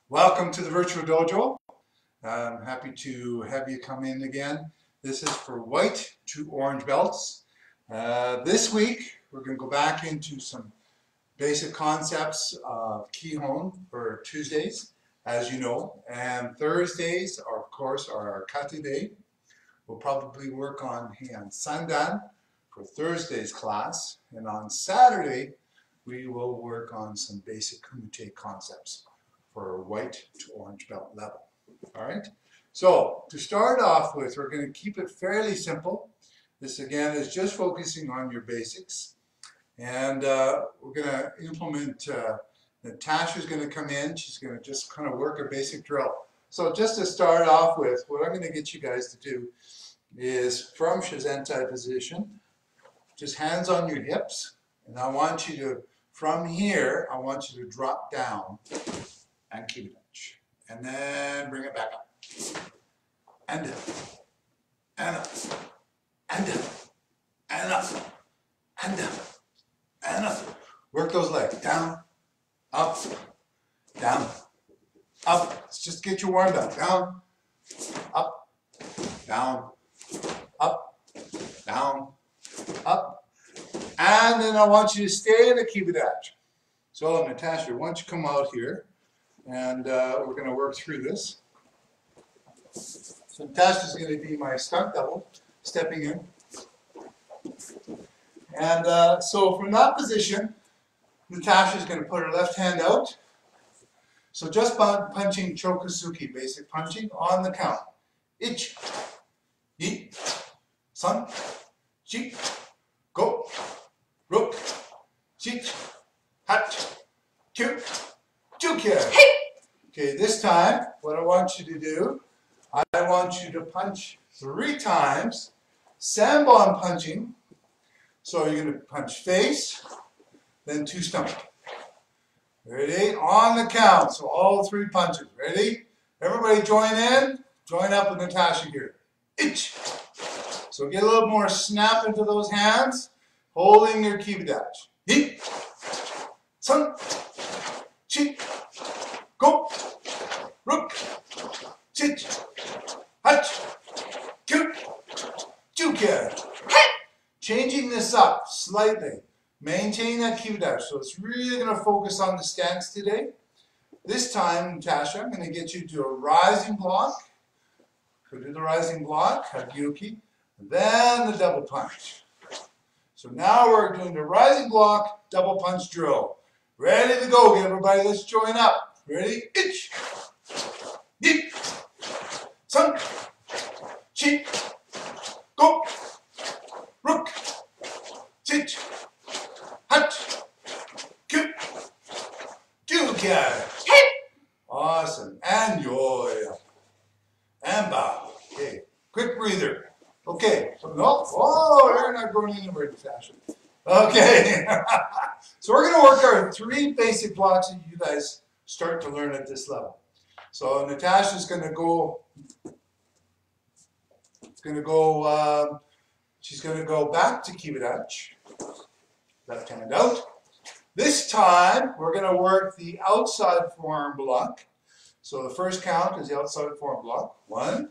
Welcome to the Virtual Dojo. I'm happy to have you come in again. This is for white to orange belts. This week, we're going to go back into some basic concepts of Kihon for Tuesdays, as you know. And Thursdays, are, of course, are our Kate day. We'll probably work on Heian Sandan for Thursday's class. And on Saturday, we will work on some basic Kumite concepts for white to orange belt level. All right. So to start off with, we're going to keep it fairly simple. This again is just focusing on your basics. And we're going to implement, Natasha's going to come in. She's going to just kind of work a basic drill. So just to start off with, what I'm going to get you guys to do is from Shizentai position, just hands on your hips. And I want you to, from here, I want you to drop down and keep it. And then bring it back up. And up. And up. And up. And up. And up. And up. Work those legs. Down. Up. Down. Up. Let's just get you warmed up. Down. Up. Down. Up. Down. Up. And then I want you to stay in the Kibidachi. So Natasha, why don't you come out here? And we're going to work through this. So Natasha's going to be my stunt double, stepping in. And so from that position, Natasha's going to put her left hand out. So just punching Chokusuki, basic punching on the count. Ich, yi, san, chi, go, ruk, chich, hat, kyu, jukia. Okay, this time, what I want you to do, I want you to punch 3 times, Sanbon punching. So you're going to punch face, then 2 stomach. Ready? On the count, so all 3 punches. Ready? Everybody join in. Join up with Natasha here. Ich. So get a little more snap into those hands, holding your Kibidachi. Hi, san, chi, go, ruk, chich, hach, kyu, jukia. Changing this up slightly. Maintain that Kibidachi. So it's really going to focus on the stance today. This time, Natasha, I'm going to get you to a rising block. So do the rising block, Hagyuki, then the double punch. So now we're doing the rising block, double punch drill. Ready to go, everybody. Let's join up. Ready? Ich, yi, san, chi, go, ruk, chich, hat, kyu, jukia. Awesome. And yoy. And bow. Okay. Quick breather. Okay. So no. Oh, you're not going anywhere, Natasha. Okay. So we're going to work our 3 basic blocks that you guys start to learn at this level. So Natasha's going to go. She's going to go back to Kibidachi. Left hand out. This time we're going to work the outside forearm block. So the first count is the outside forearm block. 1.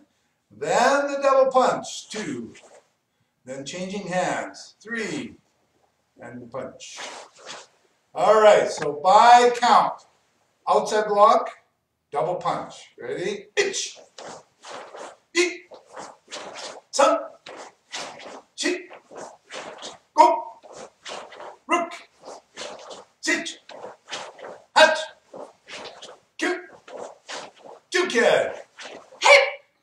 Then the double punch. 2. Then changing hands. 3. And the punch. All right. So by count, outside block, double punch. Ready? Ich. Yi. San. Chi. Go. Ruk. Chich. Hat. Kyu. Jukia.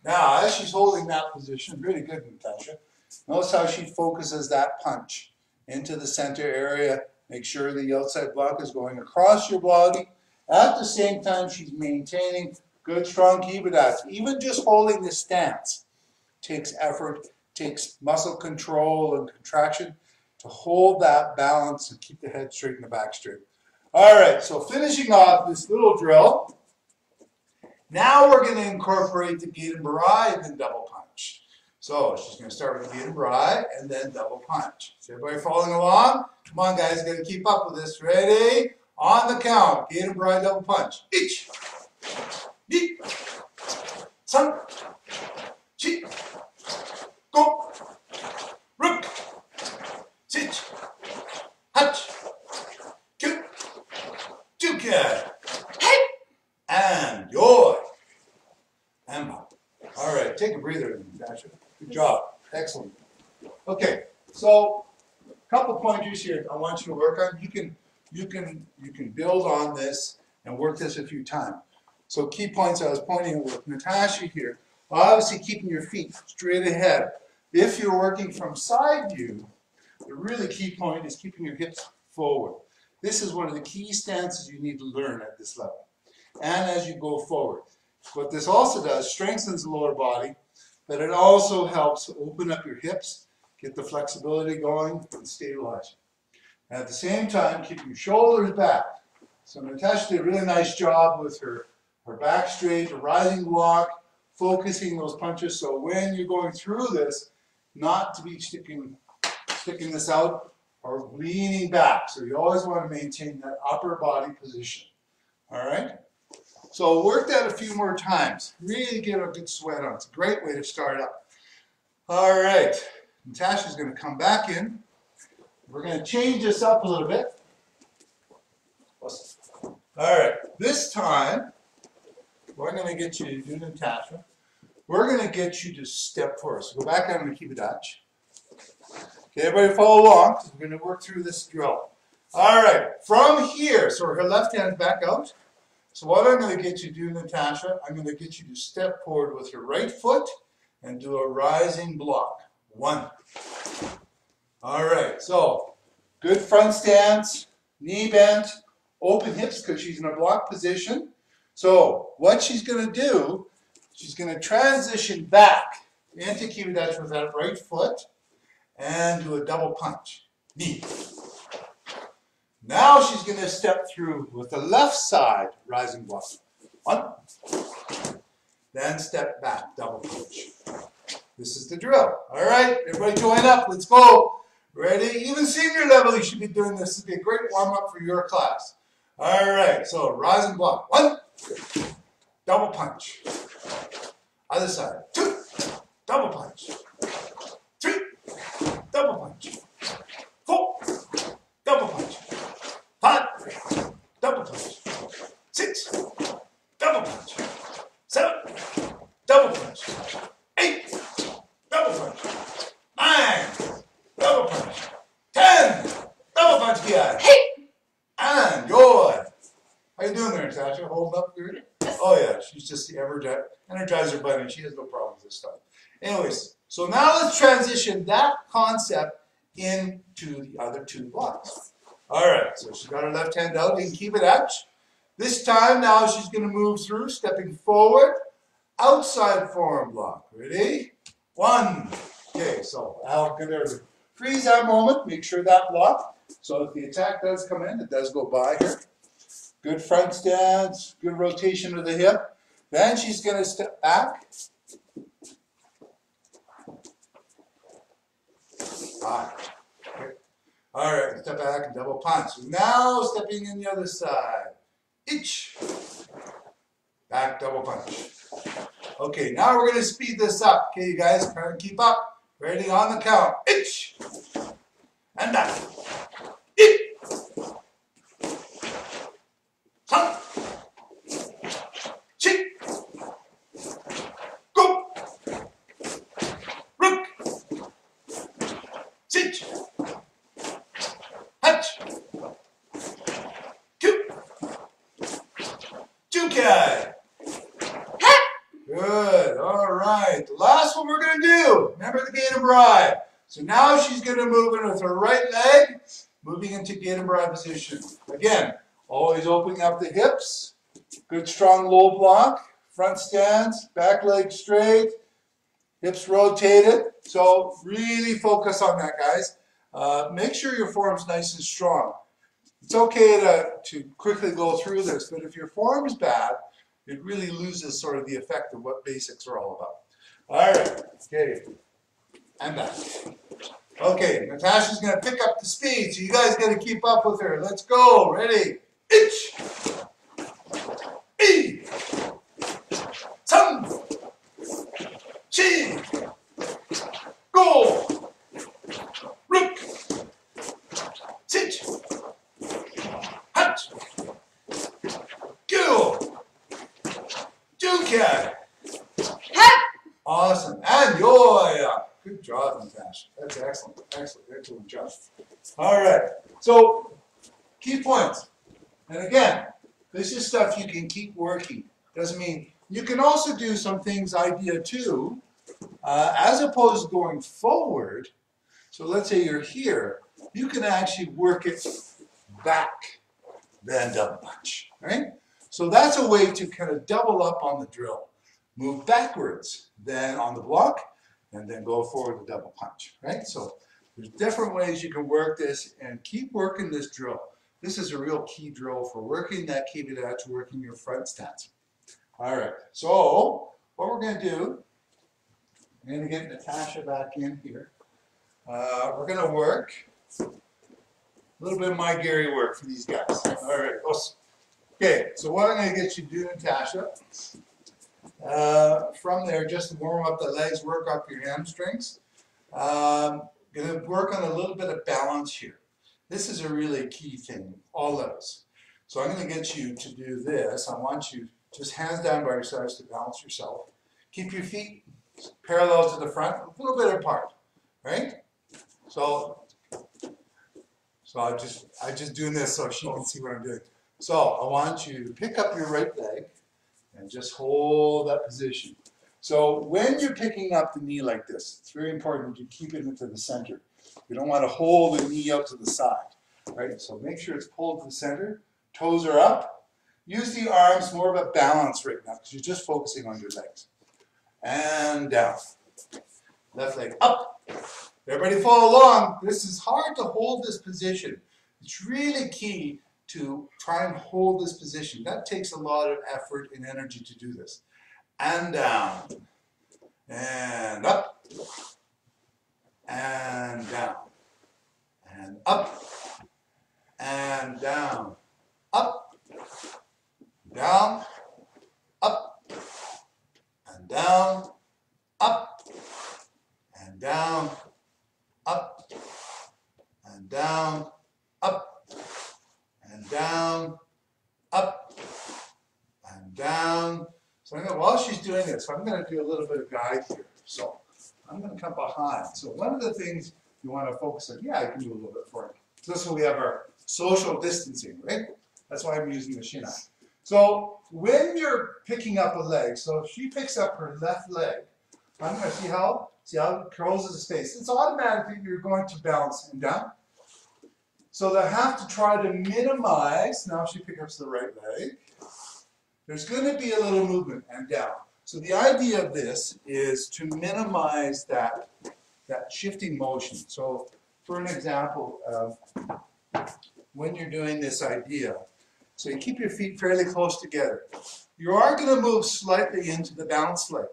Now, as she's holding that position, really good, Natasha. Notice how she focuses that punch into the center area. Make sure the outside block is going across your body. At the same time, she's maintaining good, strong Kibidachi. Even just holding this stance takes effort, takes muscle control and contraction to hold that balance and keep the head straight and the back straight. All right, so finishing off this little drill. Now we're going to incorporate the Gate and Barai and then double punch. So she's going to start with Gator Bri and then double punch. Is everybody following along? Come on, guys, got to keep up with this. Ready? On the count. Gator Bri double punch. Ich, ni, san, chi, go, rook, sich, hutch, cute, juka, hey, and yoy, and pop. All right, take a breather, Natasha. Good job. Excellent. Okay, so a couple pointers here I want you to work on. You can build on this and work this a few times. So key points I was pointing with Natasha here. Obviously keeping your feet straight ahead. If you're working from side view, the really key point is keeping your hips forward. This is one of the key stances you need to learn at this level. And as you go forward. What this also does, strengthens the lower body, but it also helps open up your hips, get the flexibility going, and stabilize. At the same time, keep your shoulders back. So Natasha did a really nice job with her back straight, a rising block, focusing those punches. So when you're going through this, not to be sticking this out or leaning back. So you always want to maintain that upper body position. All right? So work that a few more times. Really get a good sweat on. It's a great way to start up. All right. Natasha's going to come back in. We're going to change this up a little bit. All right. This time, we're going to get you to do Natasha. We're going to get you to step forward. So go back down and keep it Dutch. Okay, everybody follow along because we're going to work through this drill. All right. From here, so her left hand's back out. So what I'm going to get you to do, Natasha, I'm going to get you to step forward with your right foot and do a rising block. 1. All right, so good front stance, knee bent, open hips because she's in a block position. So what she's going to do, she's going to transition back into Kibidachi with that right foot and do a double punch. Knee. Now she's going to step through with the left side rising block. 1. Then step back, double punch. This is the drill. All right, everybody join up. Let's go. Ready? Even senior level, you should be doing this. This would be a great warm-up for your class. All right, so rising block. 1. Double punch. Other side. 2. Double punch. 3. Double punch. 4. Double punch. 5. Double punch. 6. Double punch. 7. Double punch. 8. Double punch. 9. Double punch. 10. Double punch, guy. Hey! And good. How you doing there, Natasha? Holding up good? Oh yeah, she's just the Energizer Bunny. She has no problems this time. Anyways, so now let's transition that concept into the other 2 blocks. All right, so she's got her left hand out. You can keep it out. This time now she's going to move through, stepping forward, outside forearm block. Ready? 1. Okay, so I'm going to freeze that moment. Make sure that block. So if the attack does come in, it does go by here. Good front stance, good rotation of the hip. Then she's going to step back. Okay. All right, step back and double punch. Now stepping in the other side. Ich. Back, double punch. Okay, now we're going to speed this up. Okay, you guys, try to keep up. Ready on the count. Ich. And back. Ich. San. Chi. Go. Rook. Sich. Hutch. Cute. Jukai. Good. All right. The last one we're going to do. Remember the Gator Bri. So now she's going to move in with her right leg, moving into Gator Bri position. Again, always opening up the hips. Good strong low block. Front stance. Back leg straight. Hips rotated. So really focus on that, guys. Make sure your form's nice and strong. It's okay to quickly go through this, but if your form is bad, it really loses sort of the effect of what basics are all about. All right, okay. and back. Okay, Natasha's going to pick up the speed, so you guys got to keep up with her. Let's go. Ready? Ich. I. San. Chi. Go. Rook. Sit. Hut. Go. Juka. Awesome. And yoya. Good job, Natasha. That's excellent. Excellent job. All right. So, key points. And again, this is stuff you can keep working. Doesn't mean you can also do some things idea two, as opposed to going forward. So let's say you're here, you can actually work it back, then double punch, right? So that's a way to kind of double up on the drill. Move backwards, then on the block, and then go forward to double punch, right? So there's different ways you can work this, and keep working this drill. This is a real key drill for working that kibidachi, working your front stance. All right, so what we're going to do, I'm going to get Natasha back in here. We're going to work a little bit of my Gary work for these guys. All right, okay, so what I'm going to get you to do, Natasha, from there, just to warm up the legs, work up your hamstrings. Going to work on a little bit of balance here. This is a really key thing, all those. So I'm going to get you to do this. I want you just hands down by your sides to balance yourself. Keep your feet parallel to the front, a little bit apart, right? So I just doing this so she can see what I'm doing. So I want you to pick up your right leg and just hold that position. So when you're picking up the knee like this, it's very important to keep it into the center. You don't want to hold the knee out to the side, right? So make sure it's pulled to the center. Toes are up. Use the arms, more of a balance right now because you're just focusing on your legs. And down. Left leg up. Everybody follow along. This is hard to hold this position. It's really key to try and hold this position. That takes a lot of effort and energy to do this. And down. And up. And down. And up. And down. Up. Down, up, and down, up, and down, up, and down, up, and down, up, and down. So while she's doing this, I'm going to do a little bit of guide here. So I'm going to come behind. So one of the things you want to focus on, yeah, I can do a little bit for you. So this is when we have our social distancing, right? That's why I'm using the shinai. So when you're picking up a leg, so if she picks up her left leg, I'm going to see how it curls the space. It's automatically you're going to balance and down. So they have to try to minimize, now she picks up the right leg, there's going to be a little movement and down. So the idea of this is to minimize that shifting motion. So for an example, when you're doing this idea, so you keep your feet fairly close together. You are going to move slightly into the balance leg,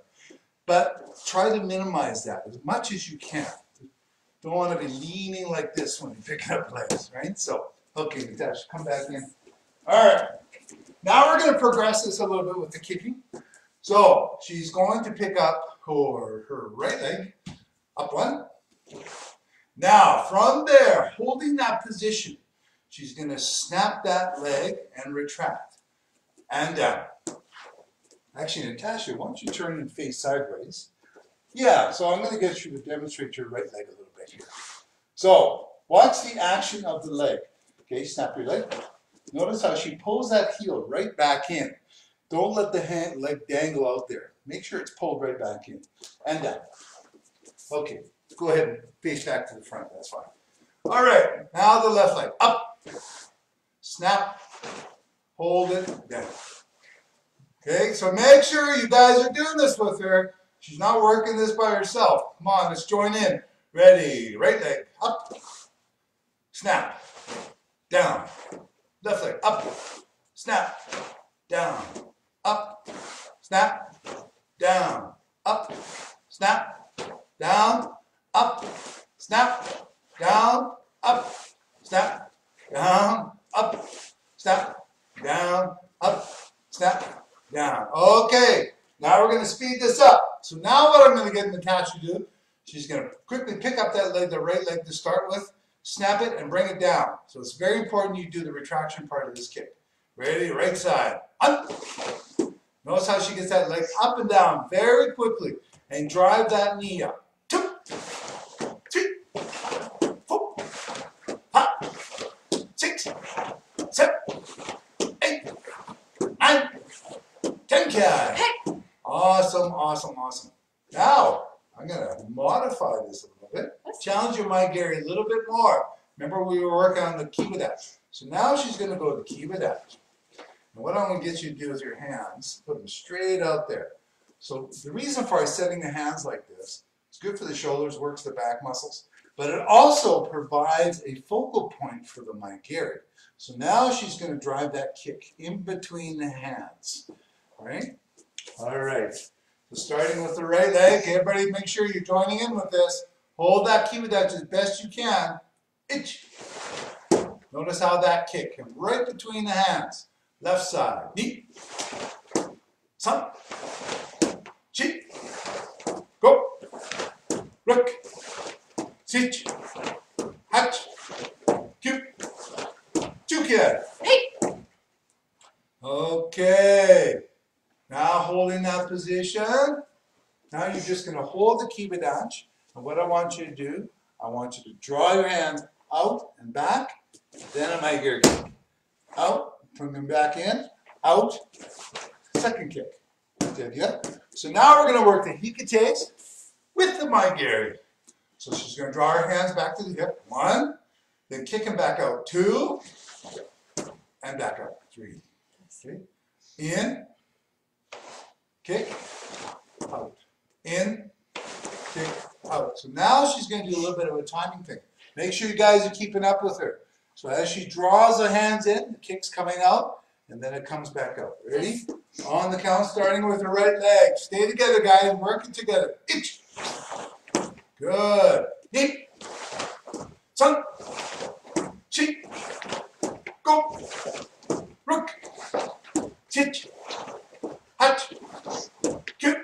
but try to minimize that as much as you can. Don't want to be leaning like this when you pick up legs, right? So, okay, Natasha, come back in. All right. Now we're going to progress this a little bit with the kicking. So she's going to pick up her right leg, up one. Now, from there, holding that position, she's going to snap that leg and retract. And down. Actually, Natasha, why don't you turn and face sideways? Yeah, so I'm going to get you to demonstrate your right leg a little bit here. So, watch the action of the leg. Okay, snap your leg. Notice how she pulls that heel right back in. Don't let the leg dangle out there. Make sure it's pulled right back in. And down. Okay, go ahead and face back to the front. That's fine. All right, now the left leg. Up. Snap, hold it, down. Okay, so make sure you guys are doing this with her. She's not working this by herself. Come on, let's join in. Ready, right leg, up, snap, down. Left leg, up, snap, down, up, snap, down, up, snap, down, up, snap, down, up, snap, down, up, snap, down, up, snap, down. Okay, now we're going to speed this up. So now what I'm going to get Natasha to do, she's going to quickly pick up that leg, the right leg to start with, snap it and bring it down. So it's very important you do the retraction part of this kick. Ready, right side, up. Notice how she gets that leg up and down very quickly and drive that knee up. 2, 3, 4, 5, 6, 7, 8, 9, 10 catch. Awesome, awesome, awesome. Now, I'm going to modify this a little bit. Challenge your Mai Gary a little bit more. Remember we were working on the kiba dash. So now she's going to go to kiba dash. And what I'm going to get you to do with your hands, put them straight out there. So the reason for setting the hands like this, it's good for the shoulders, works the back muscles, but it also provides a focal point for the Mai Gary. So now she's going to drive that kick in between the hands. All right? All right. So starting with the right leg, everybody make sure you're joining in with this. Hold that kiba dash as best you can. Itch. Notice how that kick came right between the hands. Left side, knee, sun, chi, go, rook, sich, hatch, cute, chukia. Hey. Okay. Now holding that position. Now you're just going to hold the kiba dash. And what I want you to do, I want you to draw your hands out and back. Then a Mai Gary kick. Out. Bring them back in, out, second kick. Did ya? So now we're going to work the hikates with the Mai Gary. So she's going to draw her hands back to the hip. 1, then kick them back out. 2, and back out. 3. Okay. In, kick, out. In, kick, out. So now she's going to do a little bit of a timing thing. Make sure you guys are keeping up with her. So as she draws the hands in, the kick's coming out, and then it comes back out. Ready? On the count, starting with the right leg. Stay together, guys. Work it together. Itch. Good. Knee. Sun. Chi. Go. Rook. Sit. Hut. Cute.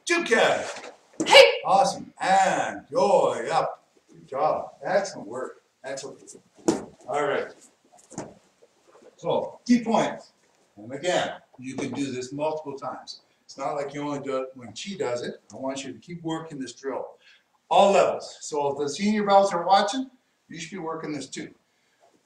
Juka. Hey. Awesome. And joy up. Good job. Excellent work. Excellent. All right. So, key points. And again, you can do this multiple times. It's not like you only do it when she does it. I want you to keep working this drill. All levels. So if the senior belts are watching, you should be working this too.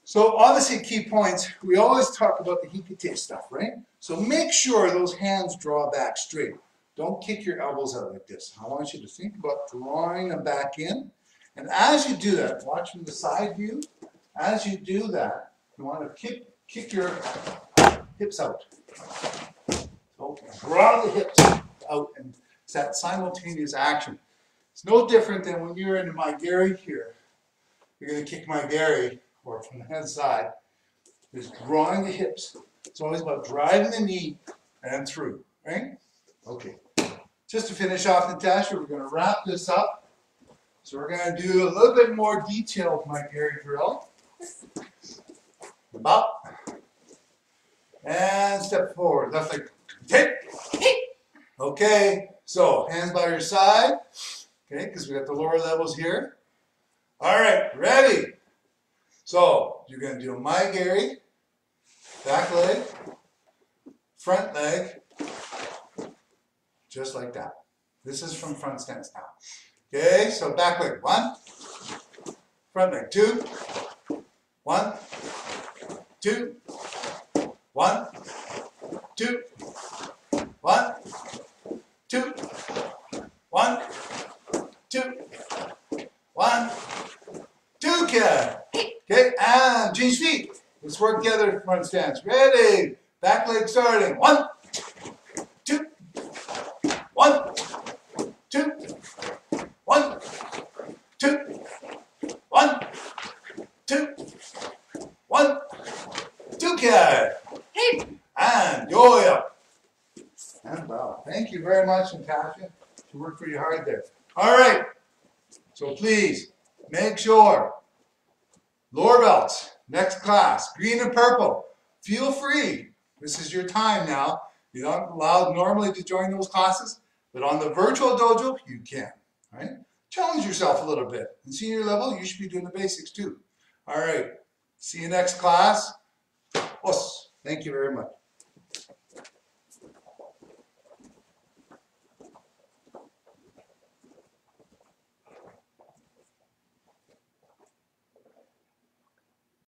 So obviously key points, we always talk about the hikate stuff, right? So make sure those hands draw back straight. Don't kick your elbows out like this. I want you to think about drawing them back in. And as you do that, watch from the side view, as you do that, you want to kick your hips out. So draw the hips out, and it's that simultaneous action. It's no different than when you're in Mai Gary here. You're going to kick Mai Gary, or from the head side, is drawing the hips. It's always about driving the knee and through, right? Okay. Just to finish off, Natasha, we're going to wrap this up. So we're going to do a little bit more detailed Mai Gary drill. About. And step forward. Left leg. Take. Okay. So hands by your side. Okay, because we got the lower levels here. All right. Ready. So you're going to do a Mai Gary. Back leg. Front leg. Just like that. This is from front stance now. Okay, so back leg 1, front leg 2, 1, 2, 1, 2, 1, 2, 1, 2, 1, 2, kick. Okay, and change feet. Let's work together front stance. Ready? Back leg starting. 1, 2, 1, 2, 1, 2, 1, 2, 1, 2, kick. And joy up. And bow. Thank you very much, Natasha. You worked pretty hard there. All right. So please, make sure, lower belts, next class, green and purple, feel free. This is your time now. You're not allowed normally to join those classes, but on the virtual dojo, you can, right? Challenge yourself a little bit. In senior level, you should be doing the basics too. All right, see you next class. Thank you very much.